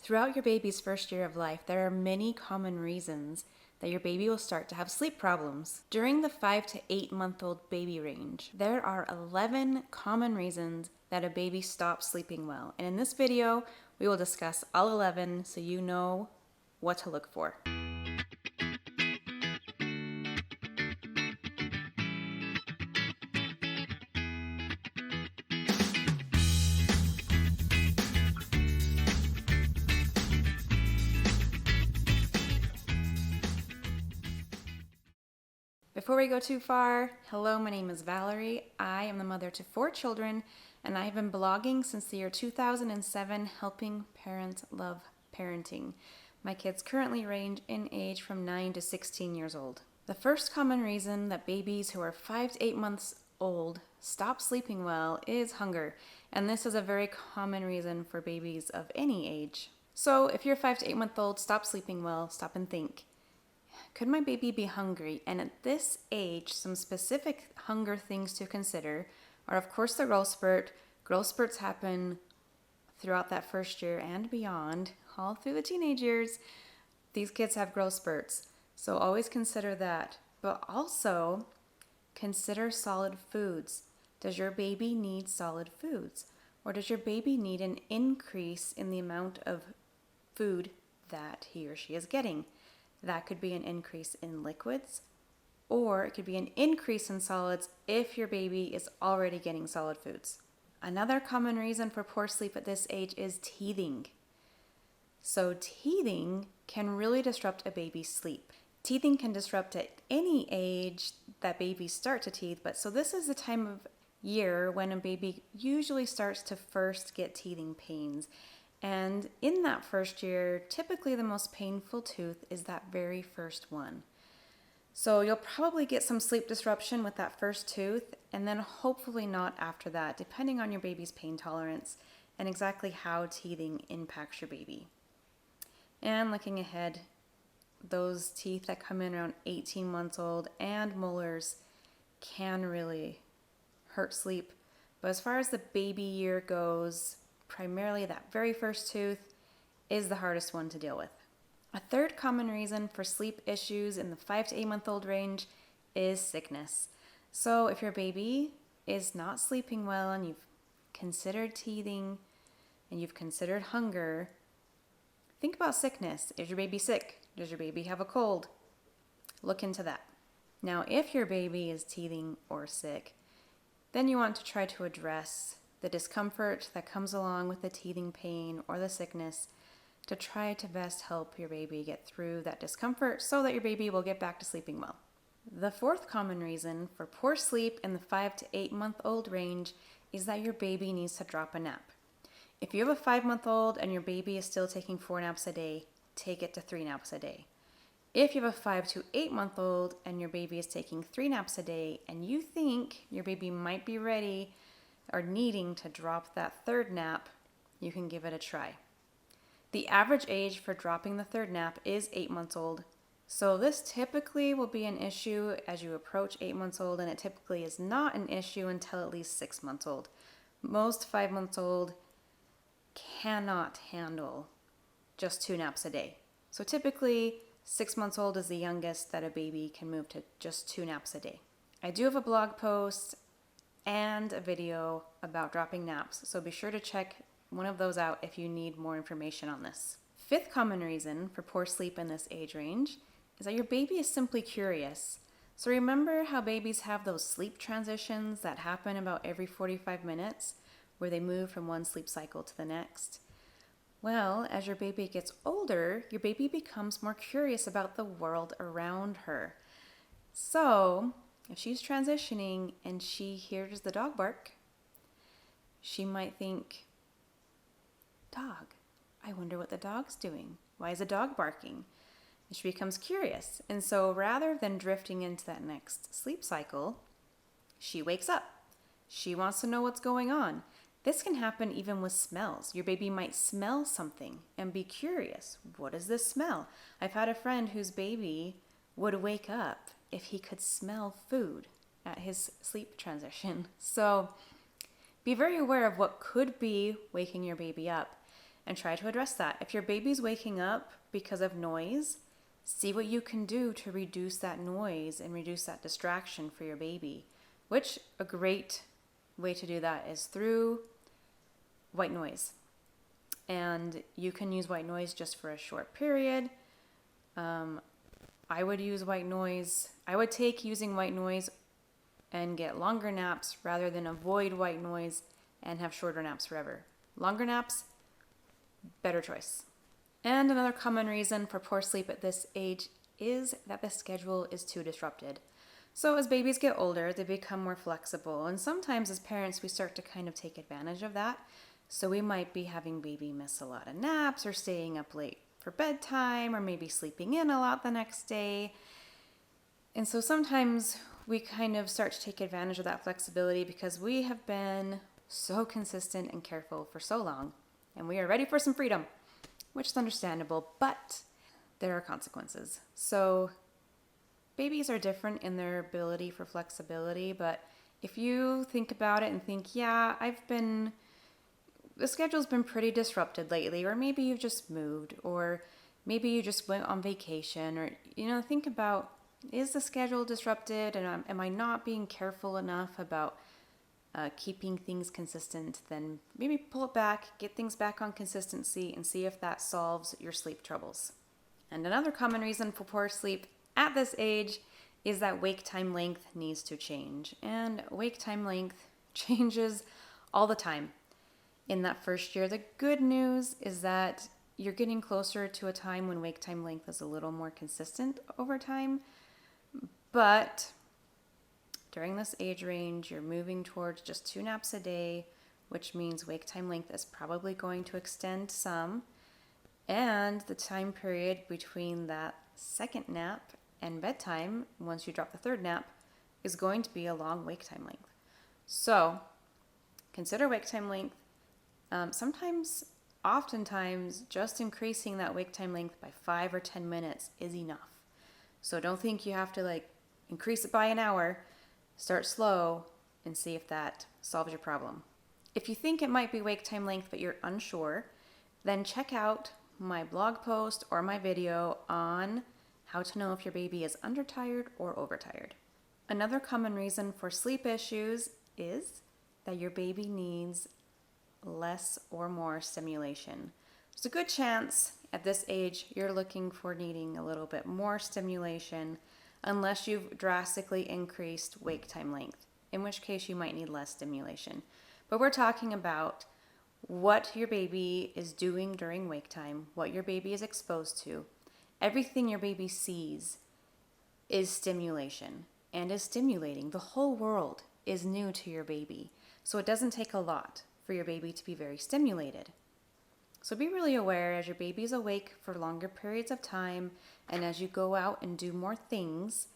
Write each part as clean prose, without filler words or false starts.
Throughout your baby's first year of life, there are many common reasons that your baby will start to have sleep problems. During the 5 to 8 month old baby range, there are 11 common reasons that a baby stops sleeping well. And in this video, we will discuss all 11 so you know what to look for. Before we go too far, hello, my name is Valerie. I am the mother to 4 children, and I have been blogging since the year 2007, helping parents love parenting. My kids currently range in age from 9 to 16 years old. The first common reason that babies who are 5 to 8 months old stop sleeping well is hunger, and this is a very common reason for babies of any age. So if you're 5 to 8 month old, stop sleeping well, stop and think. Could my baby be hungry? And at this age, some specific hunger things to consider are, of course, the growth spurt. Growth spurts happen throughout that first year and beyond, all through the teenage years. These kids have growth spurts, so always consider that. But also, consider solid foods. Does your baby need solid foods? Or does your baby need an increase in the amount of food that he or she is getting? That could be an increase in liquids, or it could be an increase in solids if your baby is already getting solid foods. Another common reason for poor sleep at this age is teething. So teething can really disrupt a baby's sleep. Teething can disrupt at any age that babies start to teeth, but so this is the time of year when a baby usually starts to first get teething pains. And in that first year, typically the most painful tooth is that very first one. So you'll probably get some sleep disruption with that first tooth, and then hopefully not after that, depending on your baby's pain tolerance and exactly how teething impacts your baby. And looking ahead, those teeth that come in around 18 months old and molars can really hurt sleep. But as far as the baby year goes, primarily that very first tooth is the hardest one to deal with. A third common reason for sleep issues in the 5 to 8 month old range is sickness. So if your baby is not sleeping well and you've considered teething and you've considered hunger, think about sickness. Is your baby sick? Does your baby have a cold? Look into that. Now, if your baby is teething or sick, then you want to try to address the discomfort that comes along with the teething pain or the sickness to try to best help your baby get through that discomfort so that your baby will get back to sleeping well. The fourth common reason for poor sleep in the 5 to 8 month old range is that your baby needs to drop a nap. If you have a 5 month old and your baby is still taking 4 naps a day, take it to 3 naps a day. If you have a 5 to 8 month old and your baby is taking 3 naps a day and you think your baby might be ready or needing to drop that third nap, you can give it a try. The average age for dropping the third nap is 8 months old. So this typically will be an issue as you approach 8 months old, and it typically is not an issue until at least 6 months old. Most 5 months old cannot handle just 2 naps a day. So typically 6 months old is the youngest that a baby can move to just 2 naps a day. I do have a blog post and a video about dropping naps, so be sure to check one of those out if you need more information on this. Fifth common reason for poor sleep in this age range is that your baby is simply curious. So remember how babies have those sleep transitions that happen about every 45 minutes where they move from one sleep cycle to the next? Well, as your baby gets older, your baby becomes more curious about the world around her. So if she's transitioning and she hears the dog bark, she might think, dog, I wonder what the dog's doing. Why is the dog barking? And she becomes curious. And so rather than drifting into that next sleep cycle, she wakes up. She wants to know what's going on. This can happen even with smells. Your baby might smell something and be curious. What does this smell? I've had a friend whose baby would wake up if he could smell food at his sleep transition. So be very aware of what could be waking your baby up. and try to address that. If your baby's waking up because of noise, see what you can do to reduce that noise and reduce that distraction for your baby, which a great way to do that is through white noise. And you can use white noise just for a short period. I would use white noise. I would take using white noise and get longer naps rather than avoid white noise and have shorter naps forever. Longer naps, better choice. And another common reason for poor sleep at this age is that the schedule is too disrupted. So as babies get older, they become more flexible. And sometimes as parents, we start to kind of take advantage of that. So we might be having baby miss a lot of naps or staying up late for bedtime or maybe sleeping in a lot the next day. And so sometimes we kind of start to take advantage of that flexibility because we have been so consistent and careful for so long. And we are ready for some freedom, which is understandable, but there are consequences. So babies are different in their ability for flexibility, but if you think about it and think, yeah, the schedule's been pretty disrupted lately, or maybe you've just moved, or maybe you just went on vacation, or, think about, is the schedule disrupted, and am I not being careful enough about keeping things consistent? Then maybe pull it back, get things back on consistency, and see if that solves your sleep troubles. And another common reason for poor sleep at this age is that wake time length needs to change. And wake time length changes all the time. In that first year, the good news is that you're getting closer to a time when wake time length is a little more consistent over time. But during this age range, you're moving towards just 2 naps a day, which means wake time length is probably going to extend some. And the time period between that second nap and bedtime, once you drop the third nap, is going to be a long wake time length. So consider wake time length. Oftentimes, just increasing that wake time length by 5 or 10 minutes is enough. So don't think you have to increase it by an hour. Start slow and see if that solves your problem. If you think it might be wake time length but you're unsure, then check out my blog post or my video on how to know if your baby is undertired or overtired. Another common reason for sleep issues is that your baby needs less or more stimulation. There's a good chance at this age you're looking for needing a little bit more stimulation unless you've drastically increased wake time length, in which case you might need less stimulation. But we're talking about what your baby is doing during wake time, what your baby is exposed to. Everything your baby sees is stimulation and is stimulating. The whole world is new to your baby, so it doesn't take a lot for your baby to be very stimulated. So be really aware as your baby's awake for longer periods of time and as you go out and do more things,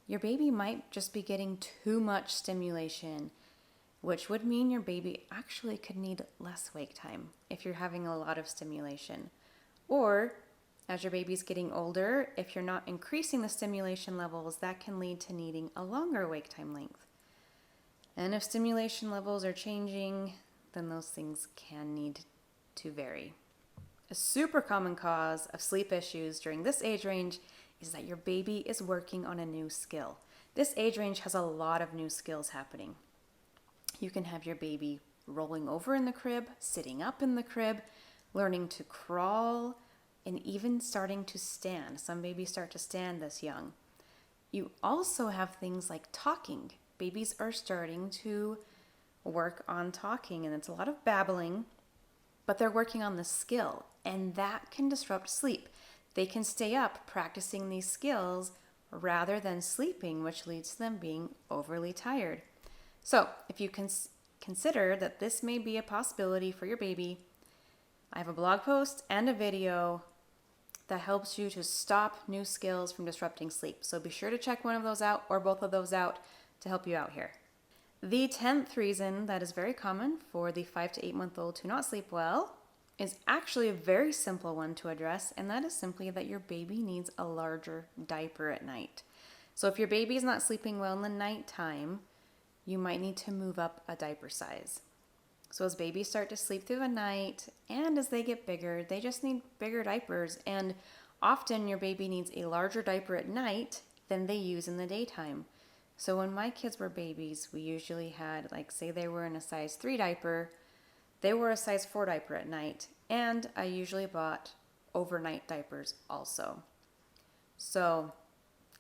your baby might just be getting too much stimulation, which would mean your baby actually could need less wake time if you're having a lot of stimulation. Or as your baby's getting older, if you're not increasing the stimulation levels, that can lead to needing a longer wake time length. And if stimulation levels are changing, then those things can need to vary. A super common cause of sleep issues during this age range is that your baby is working on a new skill. This age range has a lot of new skills happening. You can have your baby rolling over in the crib, sitting up in the crib, learning to crawl, and even starting to stand. Some babies start to stand this young. You also have things like talking. Babies are starting to work on talking, and it's a lot of babbling, but they're working on the skill, and that can disrupt sleep. They can stay up practicing these skills rather than sleeping, which leads to them being overly tired. So if you can consider that this may be a possibility for your baby, I have a blog post and a video that helps you to stop new skills from disrupting sleep. So be sure to check one of those out or both of those out to help you out here. The 10th reason that is very common for the 5 to 8 month old to not sleep well is actually a very simple one to address, and that is simply that your baby needs a larger diaper at night. So if your baby is not sleeping well in the nighttime, you might need to move up a diaper size. So as babies start to sleep through the night and as they get bigger, they just need bigger diapers. And often your baby needs a larger diaper at night than they use in the daytime. So when my kids were babies, we usually had, like, say they were in a size 3 diaper, they were a size 4 diaper at night. And I usually bought overnight diapers also. So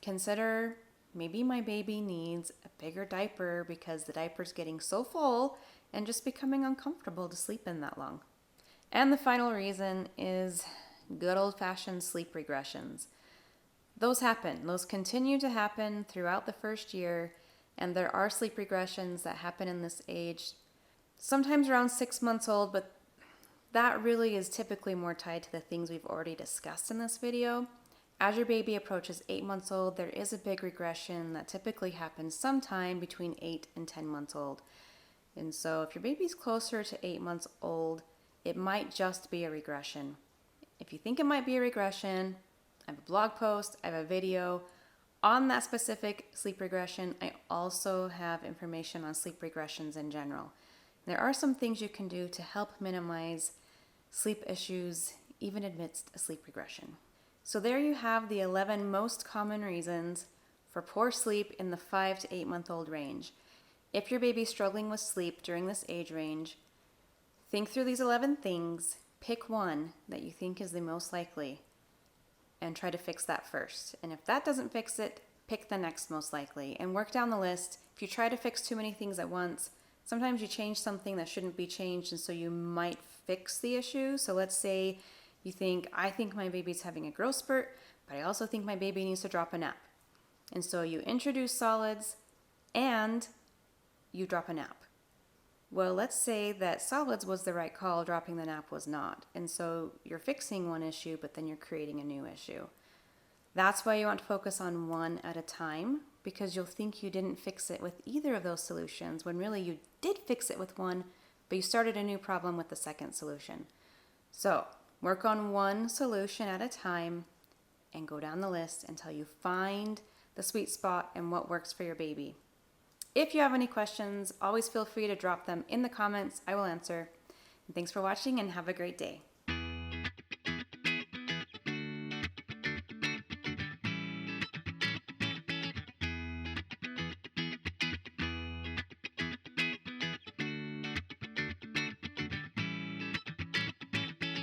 consider maybe my baby needs a bigger diaper because the diaper's getting so full and just becoming uncomfortable to sleep in that long. And the final reason is good old-fashioned sleep regressions. Those happen. Those continue to happen throughout the first year, and there are sleep regressions that happen in this age, sometimes around 6 months old, but that really is typically more tied to the things we've already discussed in this video. As your baby approaches 8 months old, there is a big regression that typically happens sometime between 8 and 10 months old. And so if your baby's closer to 8 months old, it might just be a regression. If you think it might be a regression, I have a blog post, I have a video on that specific sleep regression. I also have information on sleep regressions in general. There are some things you can do to help minimize sleep issues even amidst a sleep regression. So there you have the 11 most common reasons for poor sleep in the 5 to 8 month old range. If your baby's struggling with sleep during this age range, think through these 11 things, pick one that you think is the most likely, and try to fix that first. And if that doesn't fix it, pick the next most likely and work down the list. If you try to fix too many things at once, sometimes you change something that shouldn't be changed, and so you might fix the issue. So let's say you think, I think my baby's having a growth spurt, but I also think my baby needs to drop a nap. And so you introduce solids and you drop a nap. Well, let's say that solids was the right call, dropping the nap was not. And so you're fixing one issue, but then you're creating a new issue. That's why you want to focus on one at a time, because you'll think you didn't fix it with either of those solutions when really you did fix it with one, but you started a new problem with the second solution. So work on one solution at a time and go down the list until you find the sweet spot and what works for your baby. If you have any questions, always feel free to drop them in the comments. I will answer. And thanks for watching and have a great day.